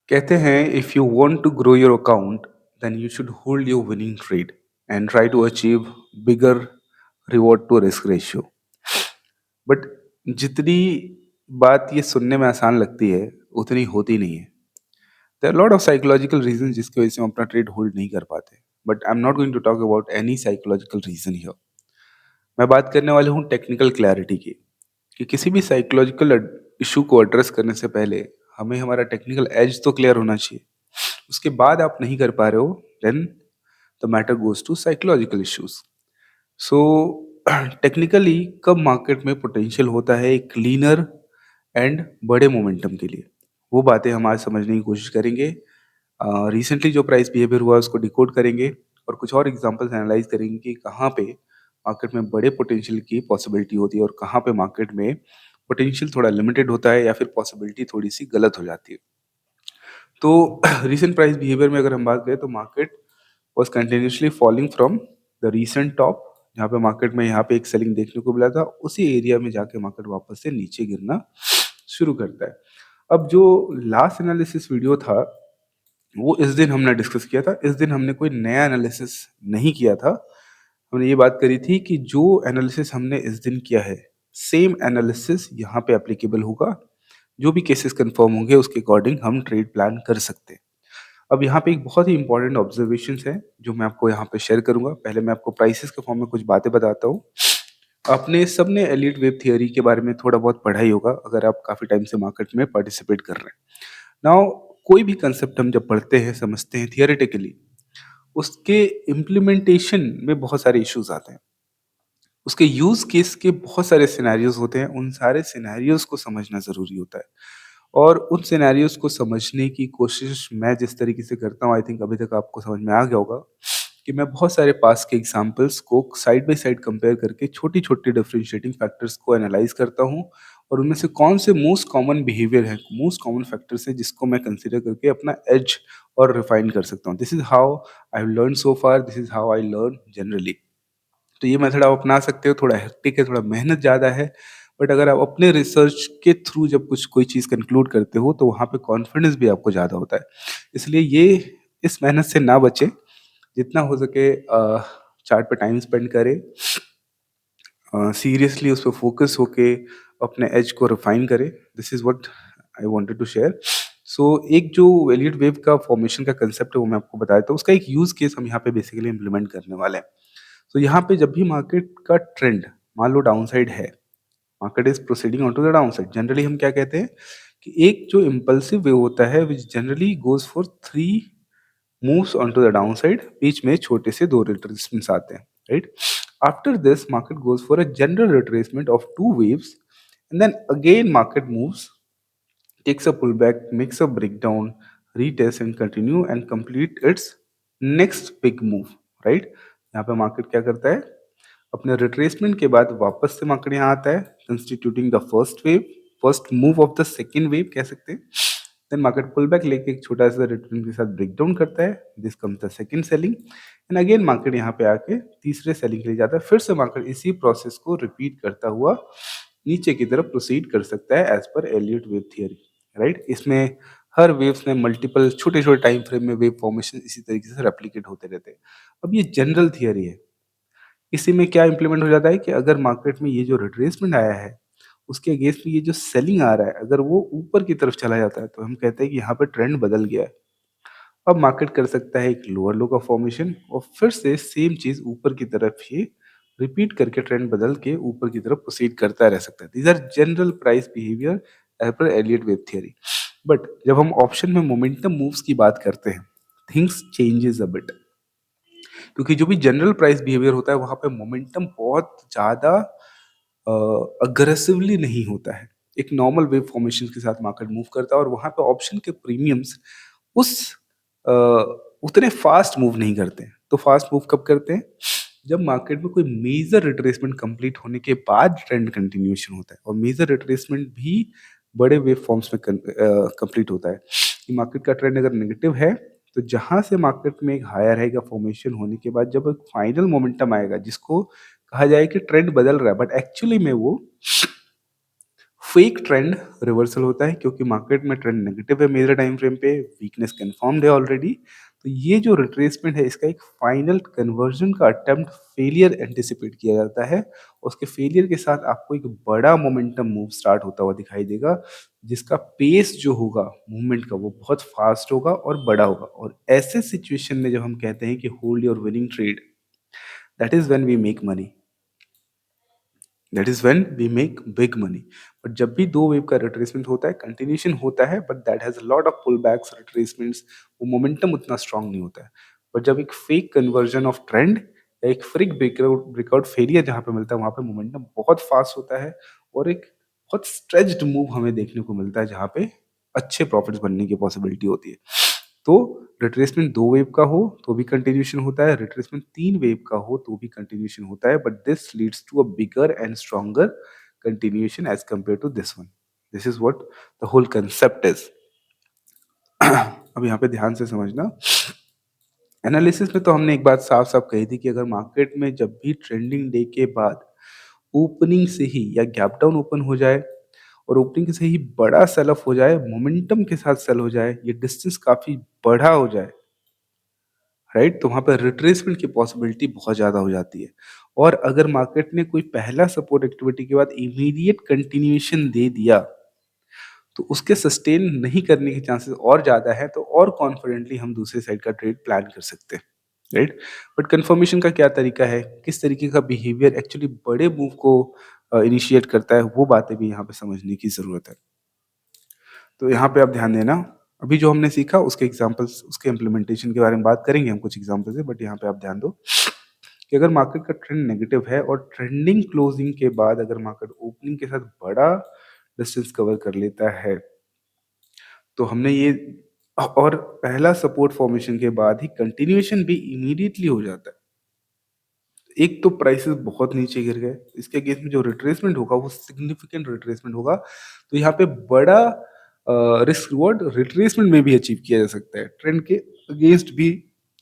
कहते हैं if you want to grow your account then you should hold your winning trade and try to achieve bigger reward to risk ratio. But जितनी बात ये सुनने में आसान लगती है उतनी होती नहीं है। There are lot of psychological reason जिसकी वजह से हम अपना ट्रेड होल्ड नहीं कर पाते। But I am not going to talk about any psychological reason here. मैं बात करने वाला हूँ टेक्निकल क्लैरिटी की कि किसी भी साइकोलॉजिकल इशू को एड्रेस करने से पहले हमें हमारा टेक्निकल एज तो क्लियर होना चाहिए। उसके बाद आप नहीं कर पा रहे हो then the matter goes to psychological issues. So technically कब मार्केट में पोटेंशियल होता है एक क्लीनर एंड बड़े मोमेंटम के लिए, वो बातें हम आज समझने की कोशिश करेंगे। रिसेंटली जो प्राइस बिहेवियर हुआ उसको डिकोड करेंगे और कुछ और एग्जांपल्स एनालाइज करेंगे कि कहाँ पे मार्केट में बड़े पोटेंशियल की पॉसिबिलिटी होती है और कहाँ पे मार्केट में पोटेंशियल थोड़ा लिमिटेड होता है या फिर पॉसिबिलिटी थोड़ी सी गलत हो जाती है। तो रीसेंट प्राइस बिहेवियर में अगर हम बात करें तो market was continuously falling from the recent top, जहाँ पे मार्केट में यहाँ पे एक सेलिंग देखने को मिला था, उसी एरिया में जाके मार्केट वापस से नीचे गिरना शुरू करता है। अब जो लास्ट एनालिसिस वीडियो था वो इस दिन हमने डिस्कस किया था। इस दिन हमने कोई नया एनालिसिस नहीं किया था। हमने ये बात करी थी कि जो एनालिसिस हमने इस दिन किया है सेम एनालिसिस यहाँ पे एप्लीकेबल होगा। जो भी केसेस कंफर्म होंगे उसके अकॉर्डिंग हम ट्रेड प्लान कर सकते हैं। अब यहाँ पे एक बहुत ही इंपॉर्टेंट ऑब्जर्वेशंस है जो मैं आपको यहाँ पे शेयर करूंगा। पहले मैं आपको प्राइसेस के फॉर्म में कुछ बातें बताता हूँ। आपने सबने एलिट वेव थियोरी के बारे में थोड़ा बहुत पढ़ा ही होगा अगर आप काफी टाइम से मार्केट में पार्टिसिपेट कर रहे हैं। नाउ कोई भी कंसेप्ट हम जब पढ़ते हैं समझते हैं थियोरेटिकली, उसके इम्प्लीमेंटेशन में बहुत सारे इश्यूज आते हैं। उसके यूज केस के बहुत सारे सिनेरियोज होते हैं, उन सारे सिनेरियोज को समझना जरूरी होता है। और उन सिनेरियोज को समझने की कोशिश मैं जिस तरीके से करता हूँ, आई थिंक अभी तक आपको समझ में आ गया होगा कि मैं बहुत सारे पास के एग्जांपल्स को साइड बाय साइड कंपेयर करके छोटी छोटी डिफरेंशिएटिंग फैक्टर्स को एनालाइज करता हूँ और उनमें से कौन से मोस्ट कॉमन बिहेवियर है, मोस्ट कॉमन फैक्टर्स है जिसको मैं कंसिडर करके अपना एज और रिफाइन कर सकता हूँ। This is how I have learn so far, this is how I learn generally. तो ये मेथड आप अपना सकते हो। थोड़ा हेक्टिक है, थोड़ा मेहनत ज़्यादा है, बट अगर आप अपने रिसर्च के थ्रू जब कुछ कोई चीज़ कंक्लूड करते हो तो वहाँ पे कॉन्फिडेंस भी आपको ज़्यादा होता है। इसलिए ये इस मेहनत से ना बचें, जितना हो सके चार्ट पे टाइम स्पेंड करें, सीरियसली उस पर फोकस होके अपने एज को रिफाइन करें। This is what I wanted to share. So एक जो एलियट वेव का फॉर्मेशन का कंसेप्ट है वो मैं आपको बताया था, उसका एक यूज केस हम यहाँ पे बेसिकली इम्प्लीमेंट करने वाले हैं। तो यहाँ पे जब भी मार्केट का ट्रेंड मान लो डाउन साइड है, market is proceeding on to the down side, generally हम क्या कहते हैं कि एक जो इम्पल्सिव वेव होता है which generally goes for 3 moves on to the down side, बीच में छोटे से 2 रिट्रेसमेंट्स आते हैं, right. After this market goes for a general retracement of 2 waves and then again market moves, takes a pullback, makes a breakdown, retest and continue and complete its next big move, right। यहाँ पे market क्या करता है, अपने retracement के बाद वापस से मार्केट यहाँ आता है, constituting the first wave, first move of the second wave कह सकते हैं। देन मार्केट पुल बैक लेके एक छोटा सा रिटर्न के साथ ब्रेक डाउन करता है, this comes the second selling and again market यहाँ पे आके तीसरे सेलिंग के लिए जाता है। फिर से मार्केट इसी प्रोसेस को रिपीट करता हुआ नीचे की तरफ प्रोसीड कर सकता है as per Elliott wave theory, right. इसमें हर वेव्स में मल्टीपल छोटे छोटे टाइम फ्रेम में वेव फॉर्मेशन इसी तरीके से रेप्लिकेट होते रहते हैं। अब ये जनरल थियरी है। इसी में क्या इंप्लीमेंट हो जाता है कि अगर मार्केट में ये जो रिट्रेसमेंट आया है उसके अगेंस्ट में ये जो सेलिंग आ रहा है, अगर वो ऊपर की तरफ चला जाता है तो हम कहते हैं कि यहाँ पे ट्रेंड बदल गया है। अब मार्केट कर सकता है एक लोअर लो का फॉर्मेशन और फिर से सेम चीज ऊपर की तरफ ही रिपीट करके ट्रेंड बदल के ऊपर की तरफ प्रोसीड करता रह सकता है। These are general price behaviour as per Elliott wave theory. But जब हम ऑप्शन में मोमेंटम मूव्स की बात करते हैं, थिंग्स चेंजेस अ बिट, क्योंकि जो भी जनरल प्राइस बिहेवियर होता है वहां पे मोमेंटम बहुत ज्यादा अग्रेसिवली नहीं होता है। एक नॉर्मल वेव फॉर्मेशन के साथ मार्केट मूव करता है और वहां पे ऑप्शन के प्रीमियम्स उस अ, उतने फास्ट मूव नहीं करते हैं। तो फास्ट मूव कब करते हैं, जब मार्केट में कोई मेजर रिट्रेसमेंट कंप्लीट होने के बाद ट्रेंड कंटिन्यूएशन होता है, और मेजर रिट्रेसमेंट भी बड़े वेव फॉर्म्स में कंप्लीट होता है। कि मार्केट का ट्रेंड अगर नेगेटिव है तो जहां से मार्केट में एक हायर रहेगा फॉर्मेशन होने के बाद जब एक फाइनल मोमेंटम आएगा जिसको कहा जाए कि ट्रेंड बदल रहा है, बट एक्चुअली में वो फेक ट्रेंड रिवर्सल होता है क्योंकि मार्केट में ट्रेंड नेगेटिव है मेजर टाइम फ्रेम पे, वीकनेस कंफर्म्ड है ऑलरेडी। तो ये जो रिट्रेसमेंट है इसका एक फाइनल कन्वर्जन का अटेम्प्ट फेलियर एंटिसिपेट किया जाता है। उसके फेलियर के साथ आपको एक बड़ा मोमेंटम मूव स्टार्ट होता हुआ दिखाई देगा, जिसका पेस जो होगा मूवमेंट का वो बहुत फास्ट होगा और बड़ा होगा। और ऐसे सिचुएशन में जब हम कहते हैं कि hold your winning trade, that is when we make money, that is when we make big money. But जब भी दो वेव का रिट्रेसमेंट होता है, कंटिन्यूशन होता है, but that has lot of pull backs retracements, वो मोमेंटम उतना स्ट्रांग नहीं होता है। बट जब एक फेक कन्वर्जन ऑफ ट्रेंड या एक फ्रिक ब्रेकआउट ब्रेकआउट फेलियर जहाँ पे मिलता है, वहाँ पे मोमेंटम बहुत फास्ट होता है और एक बहुत स्ट्रेच्ड मूव हमें देखने को मिलता है, जहाँ पे अच्छे प्रॉफिट्स बनने की पॉसिबिलिटी होती है। तो रिट्रेसमेंट दो वेव का हो तो भी कंटिन्यूशन होता है, रिट्रेसमेंट तीन वेव का हो तो भी कंटिन्यूशन होता है, but this leads to a bigger and stronger continuation as compare to this one. This is what the whole concept is. अब यहाँ पे ध्यान से समझना, एनालिसिस में तो हमने एक बात साफ साफ कही थी कि अगर मार्केट में जब भी ट्रेंडिंग डे के बाद ओपनिंग से ही या गैप डाउन ओपन हो जाए और ओपनिंग से ही बड़ा सेल ऑफ हो जाए, मोमेंटम के साथ सेल हो जाए, ये डिस्टेंस काफी बड़ा हो जाए, राइट, तो वहां पर रिट्रेसमेंट की पॉसिबिलिटी बहुत ज्यादा हो जाती है। और अगर मार्केट ने कोई पहला सपोर्ट एक्टिविटी के बाद इमीडिएट कंटिन्यूएशन दे दिया, तो उसके सस्टेन नहीं करने के चांसेस और ज्यादा है, तो और कॉन्फिडेंटली हम दूसरे साइड का ट्रेड प्लान कर सकते हैं, राइट। बट कंफर्मेशन का क्या तरीका है, किस तरीके का बिहेवियर एक्चुअली बड़े मूव को इनिशिएट करता है, वो बातें भी यहाँ पे समझने की जरूरत है। तो यहाँ पे आप ध्यान देना, अभी जो हमने सीखा उसके एग्जांपल्स, उसके इम्प्लीमेंटेशन के बारे में बात करेंगे हम कुछ एग्जांपल से, बट यहाँ पे आप ध्यान दो कि अगर मार्केट का ट्रेंड नेगेटिव है और ट्रेंडिंग क्लोजिंग के बाद अगर मार्केट ओपनिंग के साथ बड़ा डिस्टेंस कवर कर लेता है, तो हमने ये, और पहला सपोर्ट फॉर्मेशन के बाद ही कंटिन्यूएशन भी इमीडिएटली हो जाता है, एक तो प्राइसेस बहुत नीचे गिर गए, इसके अगेंस्ट में जो रिट्रेसमेंट होगा वो सिग्निफिकेंट रिट्रेसमेंट होगा, तो यहाँ पे बड़ा रिस्क रिवॉर्ड रिट्रेसमेंट में भी अचीव किया जा सकता है, ट्रेंड के अगेंस्ट भी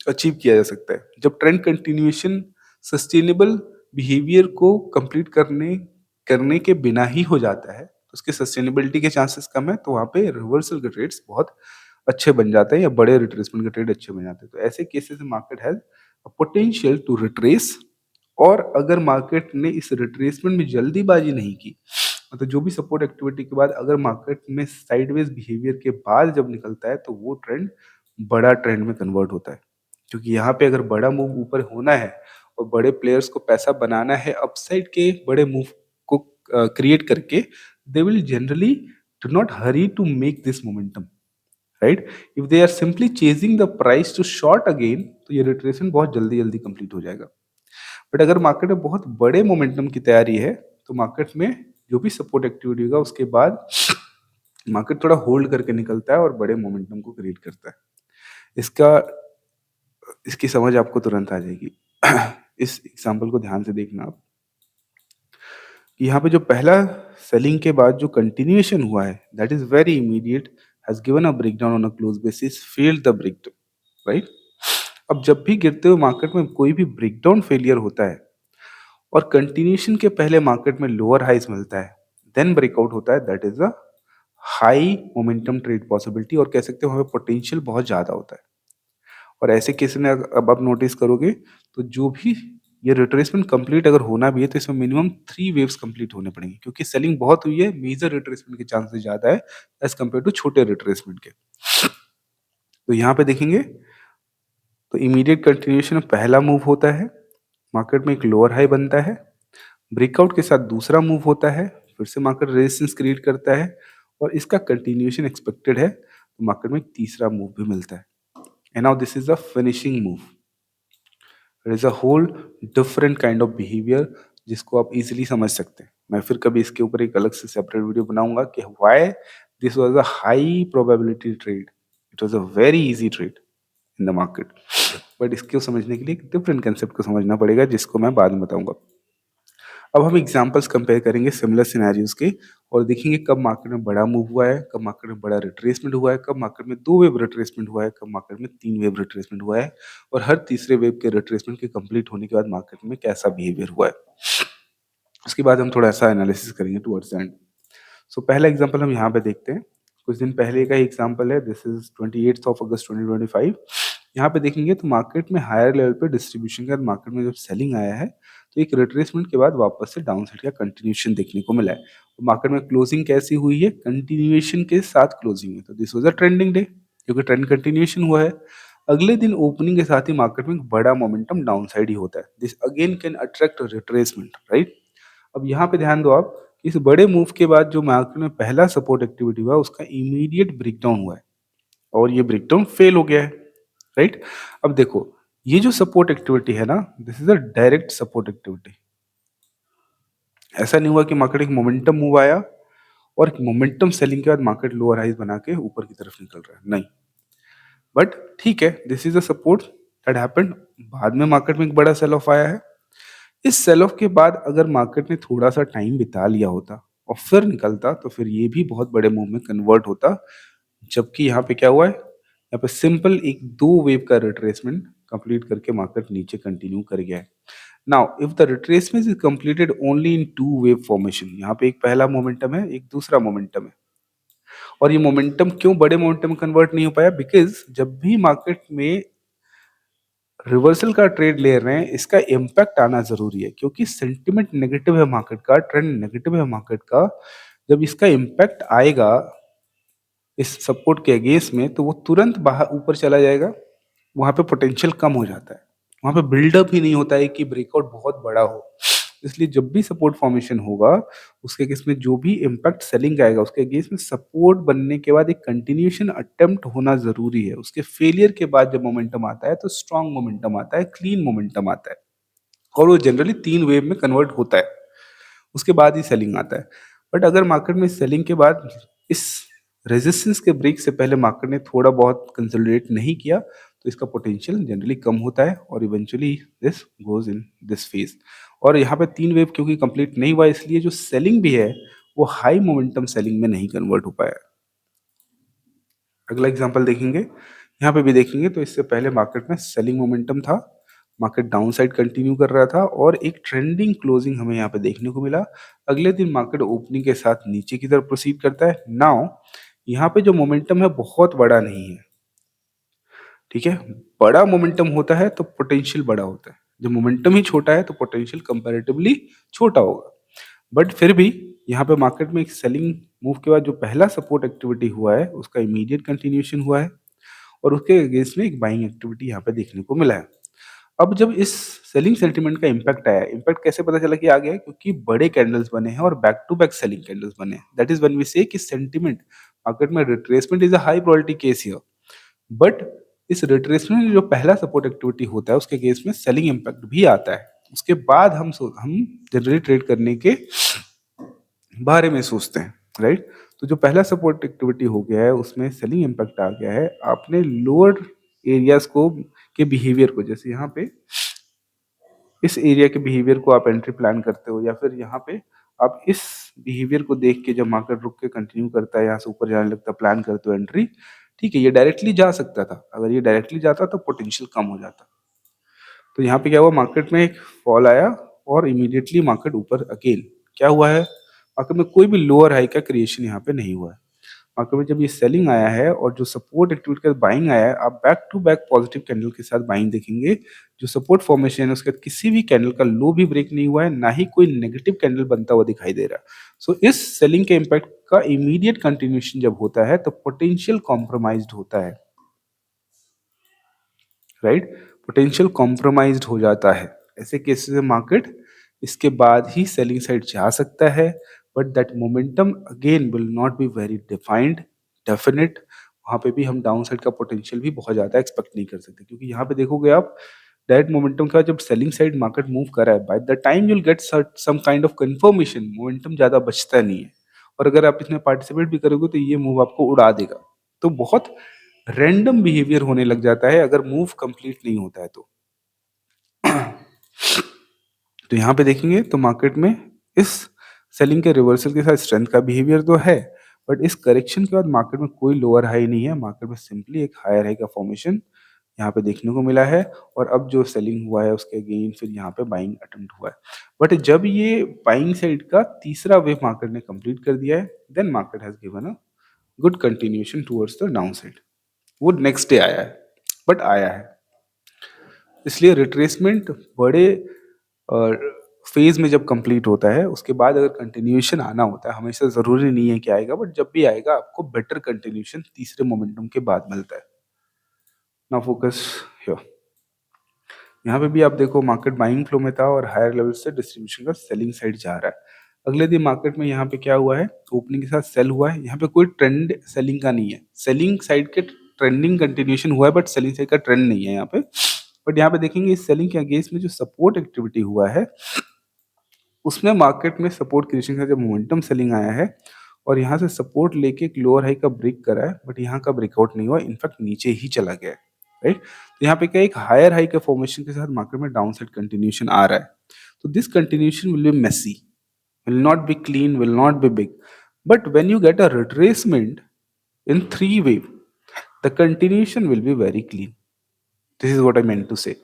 अचीव किया जा सकता है। जब ट्रेंड कंटिन्यूएशन सस्टेनेबल बिहेवियर को कंप्लीट करने करने के बिना ही हो जाता है, तो उसके सस्टेनेबिलिटी के चांसेस कम है, तो वहाँ पे रिवर्सल के ट्रेड्स बहुत अच्छे बन जाते हैं या बड़े रिट्रेसमेंट के ट्रेड अच्छे बन जाते हैं। तो ऐसे केसेस में market has potential to retrace. और अगर मार्केट ने इस रिट्रेसमेंट में जल्दीबाजी नहीं की, मतलब जो भी सपोर्ट एक्टिविटी के बाद अगर मार्केट में साइडवेज बिहेवियर के बाद जब निकलता है, तो वो ट्रेंड बड़ा ट्रेंड में कन्वर्ट होता है। क्योंकि यहाँ पे अगर बड़ा मूव ऊपर होना है और बड़े प्लेयर्स को पैसा बनाना है अपसाइड के बड़े मूव को क्रिएट करके, they will generally do not hurry to make this momentum, right. If they are simply chasing the price to short again, तो ये रिट्रेसमेंट बहुत जल्दी जल्दी कंप्लीट हो जाएगा। बट अगर मार्केट में बहुत बड़े मोमेंटम की तैयारी है, तो मार्केट में जो भी सपोर्ट एक्टिविटी होगा उसके बाद मार्केट थोड़ा होल्ड करके निकलता है और बड़े मोमेंटम को क्रिएट करता है। इसका इसकी समझ आपको तुरंत आ जाएगी। इस एग्जांपल को ध्यान से देखना आप, कि यहाँ पे जो पहला सेलिंग के बाद जो कंटिन्यूएशन हुआ है, that is very immediate, has given a breakdown on a close basis, failed the breakdown, right. अब जब भी गिरते हुए मार्केट में कोई भी ब्रेकडाउन फेलियर होता है और कंटिन्यूशन के पहले मार्केट में लोअर हाइज मिलता है, देन ब्रेकआउट होता है, that is a high momentum trade possibility, और कह सकते हो हमें पोटेंशियल बहुत ज्यादा होता है। और ऐसे केस में अब आप नोटिस करोगे, तो जो भी ये रिट्रेसमेंट कंप्लीट अगर होना भी है, तो इसमें मिनिमम 3 वेव्स कंप्लीट होने पड़ेंगे, क्योंकि सेलिंग बहुत हुई है, मेजर रिट्रेसमेंट के चांसेस ज्यादा है एज कम्पेयर टू छोटे रिट्रेसमेंट के। तो यहाँ पे देखेंगे तो इमीडिएट कंटिन्यूएशन में पहला मूव होता है, मार्केट में एक लोअर हाई बनता है, ब्रेकआउट के साथ दूसरा मूव होता है, फिर से मार्केट रेजिस्टेंस क्रिएट करता है और इसका कंटिन्यूएशन एक्सपेक्टेड है, तो मार्केट में एक तीसरा मूव भी मिलता है। And now this is a finishing move. It is a whole different kind of behaviour, जिसको आप इजीली समझ सकते हैं। मैं फिर कभी इसके ऊपर एक अलग से सेपरेट वीडियो बनाऊंगा कि why this was a high probability trade, it was a very easy trade in the market. But इसको समझने के लिए एक डिफरेंट कंसेप्ट को समझना पड़ेगा, जिसको मैं बाद में बताऊंगा। अब हम एग्जांपल्स कंपेयर करेंगे सिमिलर सिनेरियोज के, और देखेंगे कब मार्केट में बड़ा मूव हुआ है, कब मार्केट में बड़ा रिट्रेसमेंट हुआ है, कब मार्केट में 2 वेव रिट्रेसमेंट हुआ है, कब मार्केट में 3 वेव रिट्रेसमेंट हुआ है, और हर तीसरे वेव के रिट्रेसमेंट के कंप्लीट होने के बाद मार्केट में कैसा बिहेवियर हुआ है। उसके बाद हम थोड़ा सा एनालिसिस करेंगे टुवर्ड्स द एंड। सो पहला एग्जांपल हम यहाँ पे देखते हैं। कुछ दिन पहले का ही एग्जांपल है, दिस इज 28th ऑफ अगस्त 2025। यहाँ पे देखेंगे तो मार्केट में हायर लेवल पे डिस्ट्रीब्यूशन के बाद मार्केट में जब सेलिंग आया है तो एक रिट्रेसमेंट के बाद वापस से डाउन साइड का कंटिन्यूएशन देखने को मिला है। तो मार्केट में क्लोजिंग कैसी हुई है? कंटिन्यूएशन के साथ क्लोजिंग है। तो this was a trending day क्योंकि ट्रेंड कंटिन्यूएशन हुआ है। अगले दिन ओपनिंग के साथ ही मार्केट में एक बड़ा मोमेंटम डाउन साइड ही होता है। This again can attract retracement, right? अब यहाँ पे ध्यान दो आप, इस बड़े मूव के बाद जो मार्केट में पहला सपोर्ट एक्टिविटी हुआ उसका इमीडिएट ब्रेकडाउन हुआ है और ये ब्रेकडाउन फेल हो गया है, राइट? अब देखो, ये जो सपोर्ट एक्टिविटी है ना, this is a direct support activity. ऐसा नहीं हुआ कि मार्केट एक मोमेंटम मूव आया और मोमेंटम सेलिंग के बाद मार्केट लोअर हाइज बना के ऊपर की तरफ निकल रहा है, नहीं। बट ठीक है, this is a support that happened. बाद में मार्केट में एक बड़ा सेल ऑफ आया है। इस सेल ऑफ के बाद अगर मार्केट ने थोड़ा सा टाइम बिता लिया होता और फिर निकलता तो फिर ये भी बहुत बड़े मूव में कन्वर्ट होता। जबकि यहाँ पे क्या हुआ है, यहाँ पे सिंपल एक दो वेव का रिट्रेसमेंट कंप्लीट करके मार्केट नीचे कंटिन्यू कर गया है। Now if the retracement is completed only in two wave formation, यहाँ पे एक पहला मोमेंटम है, एक दूसरा मोमेंटम है। और ये मोमेंटम क्यों बड़े मोमेंटम में कन्वर्ट नहीं हो पाया? बिकॉज जब भी मार्केट में रिवर्सल का ट्रेड ले रहे हैं, इसका इम्पैक्ट आना जरूरी है क्योंकि सेंटिमेंट नेगेटिव है मार्केट का, ट्रेंड नेगेटिव है मार्केट का। जब इसका इम्पैक्ट आएगा इस सपोर्ट के अगेंस्ट में तो वो तुरंत बाहर ऊपर चला जाएगा। वहां पे पोटेंशियल कम हो जाता है, वहां पे बिल्डअप ही नहीं होता है कि ब्रेकआउट बहुत बड़ा हो। इसलिए जब भी सपोर्ट फॉर्मेशन होगा उसके अगेंस्ट में जो भी इम्पैक्ट सेलिंग आएगा उसके अगेंस्ट में सपोर्ट बनने के बाद एक कंटिन्यूएशन अटेम्प्ट होना जरूरी है। उसके फेलियर के बाद जब मोमेंटम आता है तो स्ट्रॉन्ग मोमेंटम आता है, क्लीन मोमेंटम आता है और वो जनरली 3 वेव में कन्वर्ट होता है, उसके बाद ही सेलिंग आता है। बट अगर मार्केट में सेलिंग के बाद इस रेजिस्टेंस के ब्रेक से पहले मार्केट ने थोड़ा बहुत कंसोलिडेट नहीं किया तो इसका पोटेंशियल जनरली कम होता है और eventually this goes in this phase. और यहाँ पे 3 वेव क्योंकि कंप्लीट नहीं हुआ इसलिए जो सेलिंग भी है वो हाई मोमेंटम सेलिंग में नहीं कन्वर्ट हो पाया। अगला एग्जांपल देखेंगे, यहाँ पे भी देखेंगे तो इससे पहले मार्केट में सेलिंग मोमेंटम था, मार्केट डाउन साइड कंटिन्यू कर रहा था और एक ट्रेंडिंग क्लोजिंग हमें यहाँ पे देखने को मिला। अगले दिन मार्केट ओपनिंग के साथ नीचे की तरफ प्रोसीड करता है। नाउ यहाँ पे जो मोमेंटम है बहुत बड़ा नहीं है, ठीक है? बड़ा मोमेंटम होता है तो पोटेंशियल बड़ा होता है, जब मोमेंटम ही छोटा है तो पोटेंशियल कंपैरेटिवली छोटा होगा। बट फिर भी यहाँ पे मार्केट में एक सेलिंग मूव के बाद जो पहला सपोर्ट एक्टिविटी हुआ है उसका इमीडिएट कंटिन्यूएशन हुआ है और उसके अगेंस्ट में एक बाइंग एक्टिविटी यहाँ पे देखने को मिला है। अब जब इस सेलिंग सेंटीमेंट का इम्पैक्ट आया, इम्पैक्ट कैसे पता चला कि आ गया है? क्योंकि बड़े कैंडल्स बने हैं और back to back selling candles बने हैं। That is when we say कि सेंटीमेंट मार्केट में retracement is a high probability case here. But इस रिट्रेसमेंट में जो पहला सपोर्ट एक्टिविटी होता है उसके केस में सेलिंग इम्पैक्ट भी आता है। उसके बाद हम जनरली ट्रेड करने के बारे में सोचते हैं, राइट? तो जो पहला सपोर्ट एक्टिविटी हो गया है उसमें सेलिंग इम्पैक्ट आ गया है। आपने लोअर एरियाज को के बिहेवियर को, जैसे यहाँ पे इस एरिया के बिहेवियर को आप एंट्री प्लान करते हो या फिर यहाँ पे आप इस बिहेवियर को देख के जब मार्केट रुक के कंटिन्यू करता है यहाँ से ऊपर जाने लगता है प्लान करते हो एंट्री। ठीक है, ये डायरेक्टली जा सकता था, अगर ये डायरेक्टली जाता तो पोटेंशियल कम हो जाता। तो यहाँ पे क्या हुआ, मार्केट में एक फॉल आया और इमीडिएटली मार्केट ऊपर अगेन क्या हुआ है, मार्केट में कोई भी लोअर हाई का क्रिएशन यहाँ पे नहीं हुआ है। मार्केट में जब ये सेलिंग आया है और जो सपोर्ट एक्टिविटी का बाइंग आया है, आप back to back positive candle के साथ बाइंग देखेंगे। जो सपोर्ट फॉर्मेशन है उसके बाद किसी भी कैंडल का लो भी ब्रेक नहीं हुआ है, ना ही कोई नेगेटिव कैंडल बनता हुआ दिखाई दे रहा है। सो इस सेलिंग के इम्पैक्ट का इमीडिएट कंटिन्यूएशन जब होता है तो पोटेंशियल कॉम्प्रोमाइज्ड होता है, राइट? पोटेंशियल कॉम्प्रोमाइज्ड हो जाता है। ऐसे केसेस में मार्केट इसके बाद ही सेलिंग साइड जा सकता है, but that momentum again will not be very defined, definite. वहां पे भी हम डाउन साइड का पोटेंशियल भी बहुत ज्यादा एक्सपेक्ट नहीं कर सकते क्योंकि यहाँ पे देखोगे आप डायरेक्ट मोमेंटम का जब सेलिंग साइड मार्केट मूव कर रहा है, by the time you will get some kind of confirmation, momentum ज्यादा बचता नहीं है और अगर आप इसमें पार्टिसिपेट भी करोगे तो ये मूव आपको उड़ा देगा। तो बहुत रैंडम बिहेवियर होने लग जाता है अगर मूव कंप्लीट नहीं होता है तो। तो यहाँ पे देखेंगे तो मार्केट में इस सेलिंग के रिवर्सल के साथ स्ट्रेंथ का बिहेवियर तो है, बट इस करेक्शन के बाद मार्केट में कोई लोअर हाई नहीं है, मार्केट में सिंपली एक हायर हाई का फॉर्मेशन यहाँ पे देखने को मिला है, और अब जो सेलिंग हुआ है उसके अगेन फिर यहाँ पे बाइंग अटेम्प्ट हुआ है। बट जब ये बाइंग साइड का तीसरा वेव मार्केट ने कंप्लीट कर दिया है, then market has given a good continuation towards the down side. वो नेक्स्ट डे आया है, बट आया है। इसलिए रिट्रेसमेंट बड़े फेज में जब कंप्लीट होता है उसके बाद अगर कंटिन्यूएशन आना होता है, हमेशा जरूरी नहीं है कि आएगा, बट जब भी आएगा आपको बेटर कंटिन्यूएशन तीसरे मोमेंटम के बाद मिलता है। Now focus here. यहाँ पे भी आप देखो मार्केट बाइंग फ्लो में था और हायर लेवल से डिस्ट्रीब्यूशन का सेलिंग साइड जा रहा है। अगले दिन मार्केट में यहाँ पे क्या हुआ है, ओपनिंग के साथ सेल हुआ है। यहाँ पे कोई ट्रेंड सेलिंग का नहीं है, सेलिंग साइड के ट्रेंडिंग कंटिन्यूएशन हुआ है, बट सेलिंग साइड का ट्रेंड नहीं है यहाँ पे। बट यहाँ पे देखेंगे इस सेलिंग के अगेंस्ट में जो सपोर्ट एक्टिविटी हुआ है उसमें मार्केट में सपोर्ट क्रिएशन का जब मोमेंटम सेलिंग आया है और यहाँ से सपोर्ट लेके एक लोअर हाई का ब्रेक करा है, बट यहाँ का ब्रेकआउट नहीं हुआ, इनफैक्ट नीचे ही चला गया है। राइट, तो यहाँ पे क्या एक हायर हाई के फॉर्मेशन के साथ मार्केट में डाउन साइड कंटिन्यूएशन आ रहा है। तो this continuation will be messy, will not be clean, will not be big, but when you get a retracement in three wave the continuation will be very clean. This is what I meant to say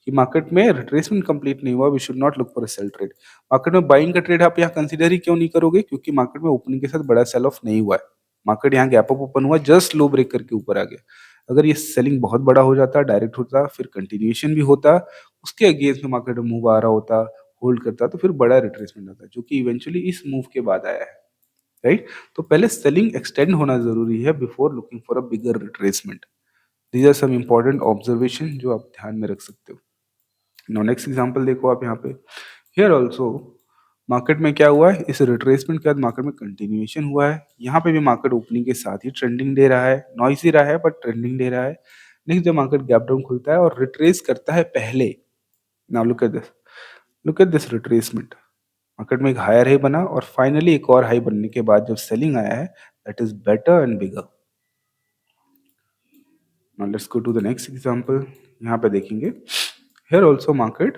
कि market में retracement complete नहीं हुआ, we should not look for a sell trade. Market में buying का trade आप यहाँ consider ही क्यों नहीं करोगे, क्योंकि मार्केट में ओपनिंग के साथ बड़ा सेल ऑफ नहीं हुआ है। मार्केट यहाँ गैप अप ओपन हुआ, जस्ट लो ब्रेक करके ऊपर आ गया। अगर ये सेलिंग बहुत बड़ा हो जाता, डायरेक्ट होता, फिर कंटिन्यूएशन भी होता, उसके अगेंस्ट में मार्केट में मूव आ रहा होता, होल्ड करता, तो फिर बड़ा रिट्रेसमेंट आता, जो कि इवेंचुअली इस मूव के बाद आया है। राइट, तो पहले सेलिंग एक्सटेंड होना जरूरी है before looking for a bigger retracement. These are some important observation जो आप ध्यान में रख सकते हो। नो नेक्स्ट एग्जांपल देखो आप यहाँ पे, हियर ऑल्सो मार्केट में क्या हुआ है, इस रिट्रेसमेंट के बाद मार्केट में कंटिन्यूएशन हुआ है। यहाँ पे भी मार्केट ओपनिंग के साथ ही ट्रेंडिंग दे रहा है, नॉइसी रहा है बट ट्रेंडिंग दे रहा है। नेक्स्ट जब मार्केट गैप डाउन खुलता है और रिट्रेस करता है पहले, now look at this, look at this retracement. Market में एक हायर हाई बना और फाइनली एक और हाई बनने के बाद जब सेलिंग आया है, that is better and bigger. Now let's go to the next example. यहाँ पे देखेंगे here also market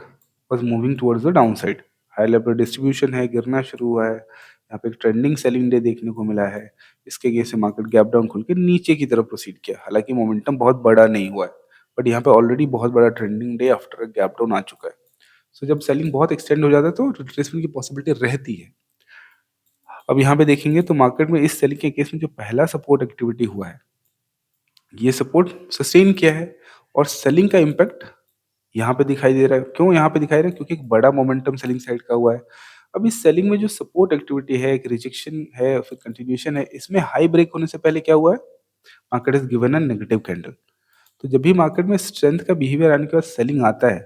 was moving towards the downside, high level distribution है, गिरना शुरू हुआ है। यहाँ पे एक ट्रेंडिंग सेलिंग डे देखने को मिला है, इसके अगेंस्ट से मार्केट गैप डाउन खुल के नीचे की तरफ प्रोसीड किया। हालांकि मोमेंटम बहुत बड़ा नहीं हुआ है, बट यहाँ पे ऑलरेडी बहुत बड़ा trending day after gap down आ चुका है। सो जब सेलिंग बहुत एक्सटेंड हो जाता है तो रिट्रेसमेंट की पॉसिबिलिटी रहती है। अब यहाँ पे देखेंगे तो मार्केट में इस सेलिंग के केस में जो पहला सपोर्ट एक्टिविटी हुआ है, ये सपोर्ट सस्टेन किया है और सेलिंग का इम्पैक्ट यहाँ पे दिखाई दे रहा है। क्यों यहाँ पे दिखाई रहा है, क्योंकि एक बड़ा मोमेंटम सेलिंग साइड का हुआ है। अब इस सेलिंग में जो सपोर्ट एक्टिविटी है, एक रिजेक्शन है, फिर कंटिन्यूएशन है, इसमें हाई ब्रेक होने से पहले क्या हुआ है, market is given a negative candle. तो जब भी मार्केट में स्ट्रेंथ का बिहेवियर आने के बाद सेलिंग आता है,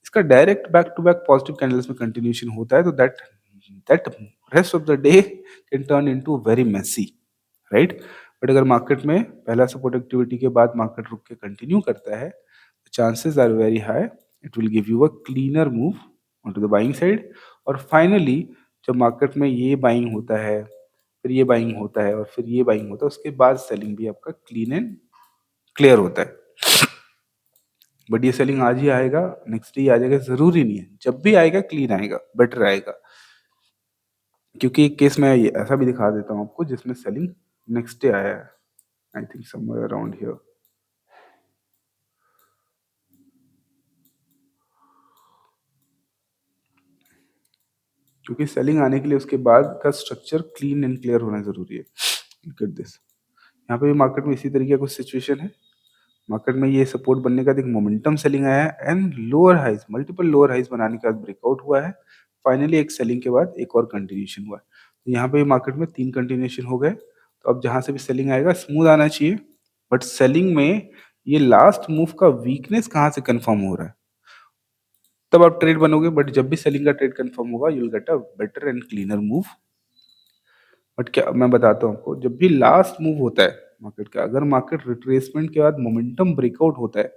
इसका direct back to back positive candles में कंटिन्यूएशन होता है, तो that that rest of the day can turn into very messy. Right, but अगर मार्केट में पहला सपोर्ट एक्टिविटी के बाद मार्केट रुक के कंटिन्यू करता है, chances are very high it will give you a cleaner move onto the buying side। और फाइनली जब मार्केट में ये बाइंग होता है, फिर ये बाइंग होता है और फिर ये बाइंग होता है, उसके बाद सेलिंग भी आपका क्लीन एंड क्लियर होता है। बट ये सेलिंग आज ही आएगा, नेक्स्ट डे आ जाएगा, जरूरी नहीं है। जब भी आएगा क्लीन आएगा, बेटर आएगा। क्योंकि एक केस में ऐसा भी दिखा देता हूँ आपको जिसमें सेलिंग नेक्स्ट डे आया है, I think somewhere around here. क्योंकि सेलिंग आने के लिए उसके बाद का स्ट्रक्चर क्लीन एंड क्लियर होना जरूरी है। लुक एट दिस, यहाँ पे भी मार्केट में इसी तरीके का कुछ सिचुएशन है। मार्केट में ये सपोर्ट बनने का एक मोमेंटम सेलिंग आया है and lower highs, multiple lower highs बनाने के बाद ब्रेकआउट हुआ है। फाइनली एक सेलिंग के बाद एक और कंटिन्यूएशन हुआ है। तो यहाँ पे मार्केट में 3 कंटिन्यूएशन हो गए। तो अब जहां से भी सेलिंग आएगा स्मूथ आना चाहिए, बट सेलिंग में ये लास्ट मूव का वीकनेस कहाँ से कंफर्म हो रहा है, तब आप ट्रेड बनोगे। बट जब भी सेलिंग का ट्रेड कंफर्म होगा you will get a better and cleaner move. But क्या मैं बताता हूँ आपको, जब भी लास्ट मूव होता है मार्केट का, अगर मार्केट रिट्रेसमेंट के बाद मोमेंटम ब्रेकआउट होता है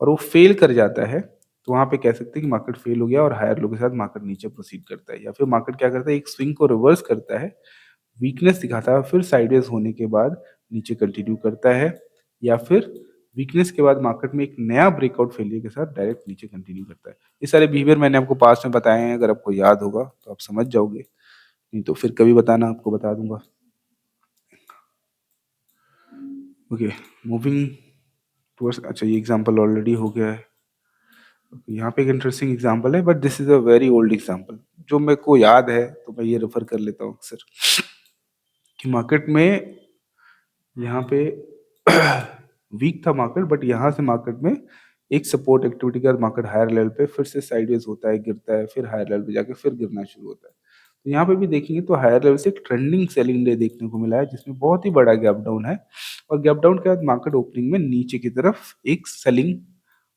और वो फेल कर जाता है, तो वहां पे कह सकते हैं कि मार्केट फेल हो गया और हायर लो के साथ मार्केट नीचे प्रोसीड करता है। या फिर मार्केट क्या करता है, एक स्विंग को रिवर्स करता है, वीकनेस दिखाता है, फिर साइडवेज होने के बाद नीचे कंटिन्यू करता है, या फिर वीकनेस के बाद मार्केट में एक नया ब्रेकआउट फेलियर के साथ डायरेक्ट नीचे कंटिन्यू करता है। ये सारे बिहेवियर मैंने आपको पास्ट में बताए हैं, अगर आपको याद होगा तो आप समझ जाओगे, नहीं तो फिर कभी बताना, आपको बता दूंगा। ओके, मूविंग टूवर्ड्स, अच्छा ये एग्जांपल ऑलरेडी हो गया है। यहाँ पे एक इंटरेस्टिंग एग्जांपल है, but this is a very old example जो मेरे को याद है, तो मैं ये रेफर कर लेता हूँ अक्सर कि मार्केट में यहाँ पे वीक था मार्केट, बट यहाँ से मार्केट में एक सपोर्ट एक्टिविटी के बाद मार्केट हायर लेवल पे फिर से साइडवेज होता है, गिरता है, फिर हायर लेवल पे जाके फिर गिरना शुरू होता है। तो यहाँ पे भी देखेंगे तो हायर लेवल से एक ट्रेंडिंग सेलिंग डे देखने को मिला है जिसमें बहुत ही बड़ा गैप डाउन है, और गैप डाउन के बाद मार्केट ओपनिंग में नीचे की तरफ एक सेलिंग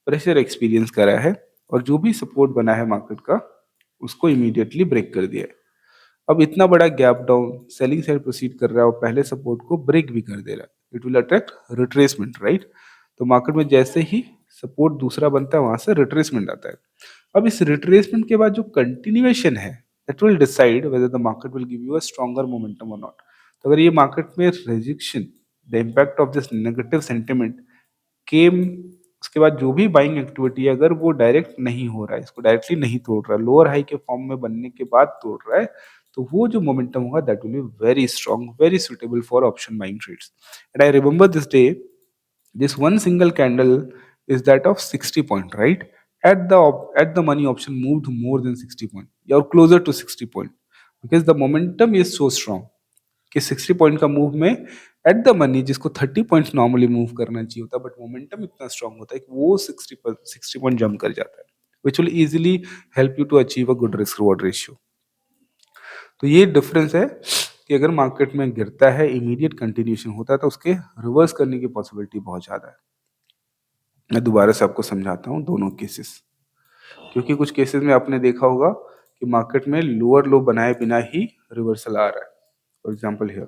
प्रेशर एक्सपीरियंस करा है, और जो भी सपोर्ट बना है मार्केट का उसको इमीडिएटली ब्रेक कर दिया है। अब इतना बड़ा gap down selling side proceed कर रहा है और पहले सपोर्ट को ब्रेक भी कर दे रहा है, it will attract retracement, right. तो मार्केट में जैसे ही सपोर्ट दूसरा बनता है वहां से रिट्रेसमेंट आता है। अब इस रिट्रेसमेंट के बाद जो कंटिन्यूएशन है that will decide whether the market will give you a stronger momentum और नॉट। तो अगर ये मार्केट में rejection, the impact of this negative sentiment came, उसके बाद जो भी बाइंग एक्टिविटी है अगर वो डायरेक्ट नहीं हो रहा है, इसको डायरेक्टली नहीं तोड़ रहा है, लोअर हाई के फॉर्म में बनने के बाद तोड़ रहा है, तो वो जो मोमेंटम होगा that will be very strong, very suitable for option buying trades. And I remember this day, this one single candle is that of 60 point, right? At the money option moved more than 60 point or closer to 60 point, because the momentum is so strong कि 60 point का move में at the money जिसको 30 points normally move करना चाहिए होता है, but momentum इतना strong होता है कि वो 60 पॉइंट जंप कर जाता है, which will easily help you to achieve a good risk reward ratio. तो ये डिफरेंस है कि अगर मार्केट में गिरता है इमीडिएट कंटिन्यूशन होता है तो उसके रिवर्स करने की पॉसिबिलिटी बहुत ज्यादा है। मैं दोबारा से आपको समझाता हूँ दोनों केसेस, क्योंकि कुछ केसेस में आपने देखा होगा कि मार्केट में लोअर लो बनाए बिना ही रिवर्सल आ रहा है। फॉर एग्जाम्पल हियर,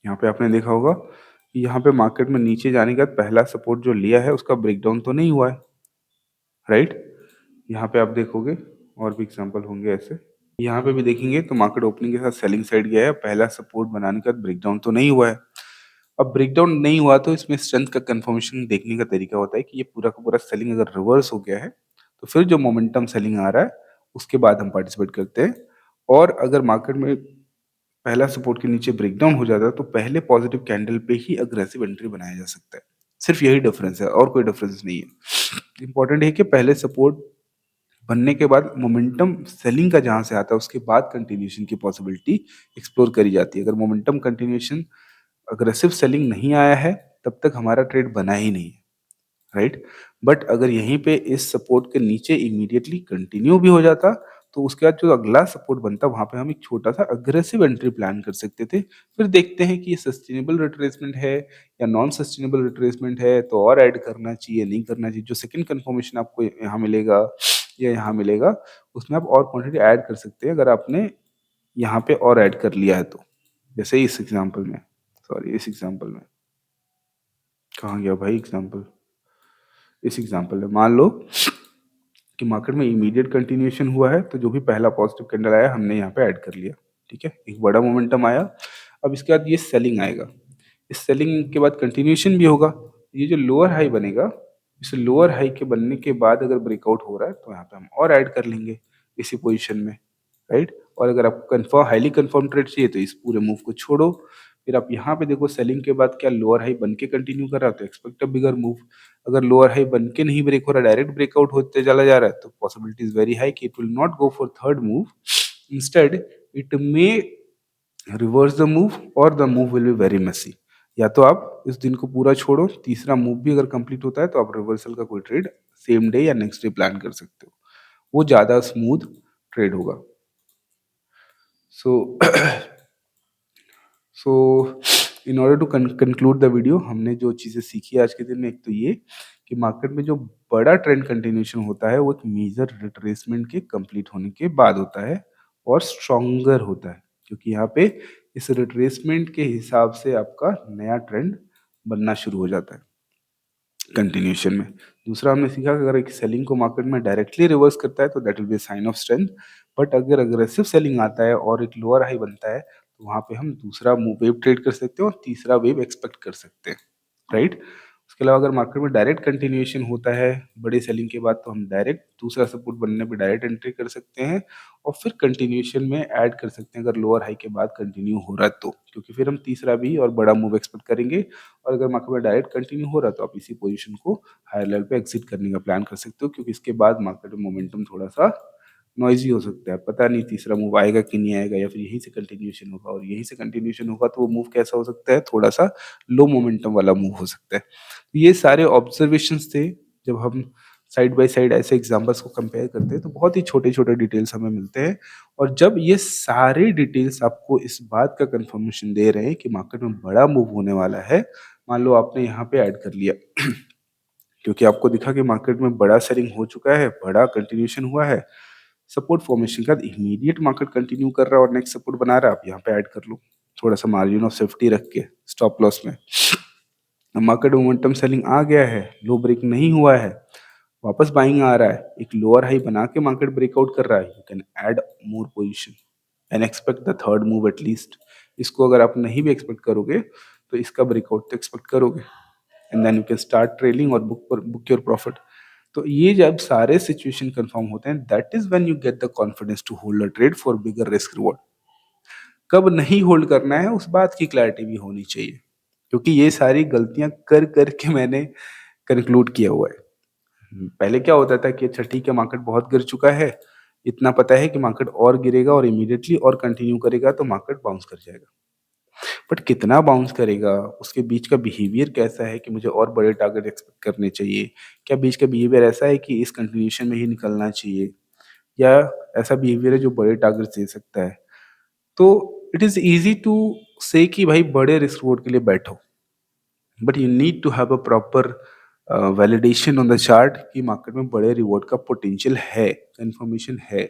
यहाँ पे आपने देखा होगा कि यहाँ पे मार्केट में नीचे जाने के बाद पहला सपोर्ट जो लिया है उसका ब्रेकडाउन तो नहीं हुआ है, राइट। यहाँ पे आप देखोगे और भी एग्जाम्पल होंगे ऐसे, यहाँ पे भी देखेंगे तो मार्केट ओपनिंग के साथ सेलिंग साइड गया है, पहला सपोर्ट बनाने के बाद ब्रेकडाउन तो नहीं हुआ है। अब ब्रेकडाउन नहीं हुआ तो इसमें स्ट्रेंथ का कंफर्मेशन देखने का तरीका होता है कि ये पूरा का पूरा सेलिंग अगर रिवर्स हो गया है तो फिर जो मोमेंटम सेलिंग आ रहा है उसके बाद हम पार्टिसिपेट करते हैं। और अगर मार्केट में पहला सपोर्ट के नीचे ब्रेकडाउन हो जाता है तो पहले पॉजिटिव कैंडल पे ही अग्रेसिव एंट्री बनाया जा सकता है। सिर्फ यही डिफरेंस है और कोई डिफरेंस नहीं है। इंपॉर्टेंट है कि पहले सपोर्ट बनने के बाद मोमेंटम सेलिंग का जहां से आता है उसके बाद कंटिन्यूशन की पॉसिबिलिटी एक्सप्लोर करी जाती है। अगर मोमेंटम कंटिन्यूशन अग्रेसिव सेलिंग नहीं आया है तब तक हमारा ट्रेड बना ही नहीं है, राइट। बट अगर यहीं पे इस सपोर्ट के नीचे इमीडिएटली कंटिन्यू भी हो जाता तो उसके बाद जो अगला सपोर्ट बनता वहां पे हम एक छोटा सा अग्रेसिव एंट्री प्लान कर सकते थे। फिर देखते हैं कि ये सस्टेनेबल रिट्रेसमेंट है या नॉन सस्टेनेबल रिट्रेसमेंट है, तो और ऐड करना चाहिए नहीं करना चाहिए। जो सेकंड कंफर्मेशन आपको यहाँ मिलेगा या यहाँ मिलेगा उसमें आप और क्वांटिटी ऐड कर सकते हैं अगर आपने यहाँ पे और ऐड कर लिया है तो। जैसे इस एग्जांपल में, सॉरी इस एग्जांपल में कहाँ गया भाई एग्जांपल, इस एग्जांपल में मान लो कि मार्केट में इमीडिएट कंटिन्यूएशन हुआ है तो जो भी पहला पॉजिटिव कैंडल आया हमने यहाँ पे ऐड कर लिया, ठीक है, एक बड़ा मोमेंटम आया। अब इसके बाद ये सेलिंग आएगा, इस सेलिंग के बाद कंटिन्यूएशन भी होगा। ये जो लोअर हाई बनेगा, इस लोअर हाई के बनने के बाद अगर ब्रेकआउट हो रहा है तो यहाँ पे हम और ऐड कर लेंगे इसी पोजीशन में, राइट। और अगर आपको कंफर्म हाईली कंफर्म ट्रेड चाहिए तो इस पूरे मूव को छोड़ो, फिर आप यहाँ पे देखो सेलिंग के बाद क्या लोअर हाई बन के कंटिन्यू कर रहा है तो एक्सपेक्ट अ बिगर मूव। अगर लोअर हाई बन के नहीं ब्रेक हो रहा, डायरेक्ट ब्रेकआउट होते चला जा रहा है तो पॉसिबिलिटी इज वेरी हाई कि it will not go for third move, instead it may reverse the move और the move will be very messy. या तो आप इस दिन को पूरा छोड़ो, तीसरा मूव भी अगर कंप्लीट होता है तो आप रिवर्सल का कोई ट्रेड सेम डे या नेक्स्ट डे प्लान कर सकते हो, वो ज्यादा स्मूथ ट्रेड होगा। So so in order to conclude the video, हमने जो चीज़ें सीखी आज के दिन में, एक तो ये कि मार्केट में जो बड़ा ट्रेंड कंटिन्यूशन होता है वो एक मेजर रिट्रेसमेंट के कंप्लीट होने के बाद होता है और स्ट्रॉन्गर होता है, क्योंकि यहाँ पे इस रिट्रेसमेंट के हिसाब से आपका नया ट्रेंड बनना शुरू हो जाता है कंटिन्यूशन में। दूसरा हमने सीखा कि अगर एक सेलिंग को मार्केट में डायरेक्टली रिवर्स करता है तो that will be sign of strength, but अगर अग्रेसिव सेलिंग आता है और एक लोअर हाई बनता है तो वहां पे हम दूसरा वेव ट्रेड कर सकते हैं और तीसरा वेव एक्सपेक्ट कर सकते हैं, राइट। उसके अलावा अगर मार्केट में डायरेक्ट कंटिन्यूएशन होता है बड़े सेलिंग के बाद, तो हम डायरेक्ट दूसरा सपोर्ट बनने पे डायरेक्ट एंट्री कर सकते हैं और फिर कंटिन्यूएशन में ऐड कर सकते हैं अगर लोअर हाई के बाद कंटिन्यू हो रहा है तो, क्योंकि फिर हम तीसरा भी और बड़ा मूव एक्सपेक्ट करेंगे। और अगर मार्केट में डायरेक्ट कंटिन्यू हो रहा है तो आप इसी पोजीशन को हायर लेवल पे एग्जिट करने का प्लान कर सकते हो, क्योंकि इसके बाद मार्केट में मोमेंटम थोड़ा सा नॉइजी हो सकता है। पता नहीं तीसरा मूव आएगा कि नहीं आएगा, या फिर यहीं से कंटिन्यूएशन होगा, और यहीं से कंटिन्यूएशन होगा तो वो मूव कैसा हो सकता है, थोड़ा सा लो मोमेंटम वाला मूव हो सकता है। तो ये सारे ऑब्जर्वेशंस थे। जब हम साइड बाय साइड ऐसे एग्जांपल्स को कंपेयर करते हैं तो बहुत ही छोटे छोटे डिटेल्स हमें मिलते हैं। और जब ये सारे डिटेल्स आपको इस बात का कंफर्मेशन दे रहे हैं कि मार्केट में बड़ा मूव होने वाला है, मान लो आपने यहाँ पे ऐड कर लिया क्योंकि आपको दिखा कि मार्केट में बड़ा सेलिंग हो चुका है, बड़ा कंटिन्यूएशन हुआ है, सपोर्ट फॉर्मेशन का इमीडिएट मार्केट कंटिन्यू कर रहा है और नेक्स्ट सपोर्ट बना रहा है, आप यहाँ पे ऐड कर लो थोड़ा सा मार्जिन ऑफ सेफ्टी रख के स्टॉप लॉस में। मार्केट मोमेंटम सेलिंग आ गया है, लो ब्रेक नहीं हुआ है, वापस बाइंग आ रहा है, एक लोअर हाई बना के मार्केट ब्रेकआउट कर रहा है, you can add more position and expect the third move at least. इसको अगर आप नहीं भी एक्सपेक्ट करोगे तो इसका ब्रेकआउट तो एक्सपेक्ट करोगे, and then you can start trailing और बुक योर प्रॉफिट। तो ये जब सारे सिचुएशन कंफर्म होते हैं, that is when you get the confidence to hold a trade for bigger risk reward. कब नहीं होल्ड करना है उस बात की क्लैरिटी भी होनी चाहिए, क्योंकि ये सारी गलतियां कर करके मैंने कंक्लूड किया हुआ है। पहले क्या होता था कि अच्छा ठीक है मार्केट बहुत गिर चुका है, इतना पता है कि मार्केट और गिरेगा और इमीडिएटली और कंटिन्यू करेगा तो मार्केट बाउंस कर जाएगा। बट कितना बाउंस करेगा, उसके बीच का बिहेवियर कैसा है कि मुझे और बड़े टारगेट एक्सपेक्ट करने चाहिए, क्या बीच का बिहेवियर ऐसा है कि इस कंटिन्यूएशन में ही निकलना चाहिए, या ऐसा बिहेवियर है जो बड़े टारगेट दे सकता है। तो it is easy to say कि भाई बड़े रिस्क रिवॉर्ड के लिए बैठो, but you need to have a proper validation on the chart कि मार्केट में बड़े रिवॉर्ड का पोटेंशियल है, कंफर्मेशन है।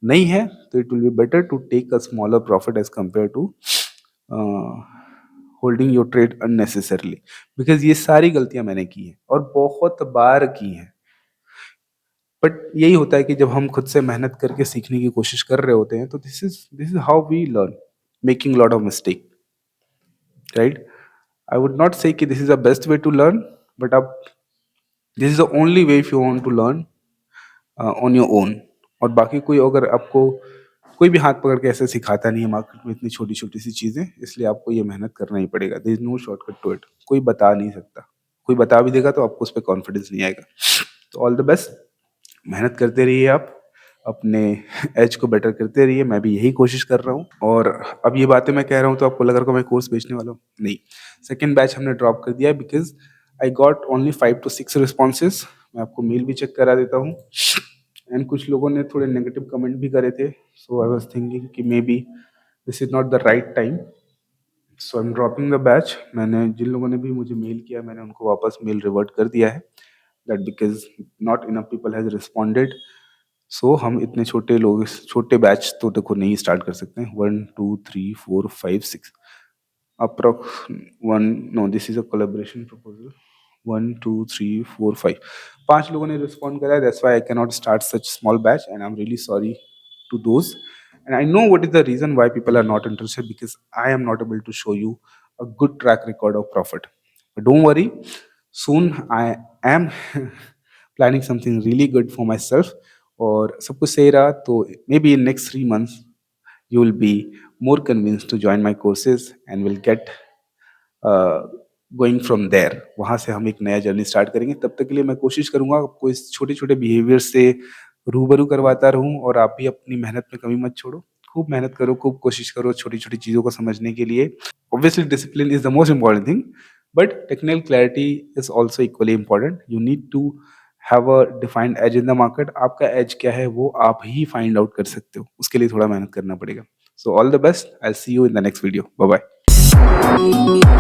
नहीं है तो it will be better to take a smaller profit as compare to holding your trade unnecessarily, because ये सारी गलतियां मैंने की हैं और बहुत बार की हैं। बट यही होता है कि जब हम खुद से मेहनत करके सीखने की कोशिश कर रहे होते हैं तो this is how we learn, making lot of mistake, right. I would not say कि this is the best way to learn, but आप this is the only way if you want to learn on your own. और बाकी कोई अगर आपको कोई भी हाथ पकड़ के ऐसे सिखाता नहीं है मार्केट में इतनी छोटी छोटी सी चीजें, इसलिए आपको ये मेहनत करना ही पड़ेगा। There is no shortcut to it, कोई बता नहीं सकता, कोई बता भी देगा तो आपको उस पर कॉन्फिडेंस नहीं आएगा। तो ऑल द बेस्ट, मेहनत करते रहिए आप, अपने एज को बेटर करते रहिए, मैं भी यही कोशिश कर रहा हूँ। और अब ये बातें मैं कह रहा हूँ तो आपको लग रहा होगा मैं कोर्स बेचने वाला हूँ, नहीं। सेकेंड बैच हमने ड्रॉप कर दिया because I got only 5 to 6 responses. मैं आपको मेल भी चेक करा देता हूँ, एंड कुछ लोगों ने थोड़े नेगेटिव कमेंट भी करे थे, सो आई वाज थिंकिंग कि may be this is not the right time, so I am dropping the batch. मैंने जिन लोगों ने भी मुझे मेल किया मैंने उनको वापस मेल रिवर्ट कर दिया है, that because not enough people has responded. So हम इतने छोटे लोग छोटे बैच तो देखो नहीं स्टार्ट कर सकते हैं। 1 2 3 4 5 6 approx one, no this is a collaboration proposal. 1 2 3 4 5 5 लोगों ने रिस्पॉन्ड करा है, that's why I can not start such small batch and I am really sorry to those, and I know what is the reason why people are not interested, because I am not able to show you a good track record of profit. But don't worry, soon I am planning something really good for myself, और सब कुछ सही रहा तो maybe in next 3 months you will be more convinced to join my courses and will get going from there. वहाँ से हम एक नया जर्नी स्टार्ट करेंगे। तब तक के लिए मैं कोशिश करूंगा आपको इस छोटे छोटे बिहेवियर से रूबरू करवाता रहूं, और आप भी अपनी मेहनत में कमी मत छोड़ो, खूब मेहनत करो, खूब कोशिश करो छोटी छोटी चीज़ों को समझने के लिए। Obviously discipline is the most important thing, but technical clarity is also equally important. You need to have a defined edge in the market. आपका एज क्या है वो आप ही फाइंड आउट कर सकते हो, उसके लिए थोड़ा मेहनत करना पड़ेगा। So all the best, I see you in the next video, bye bye.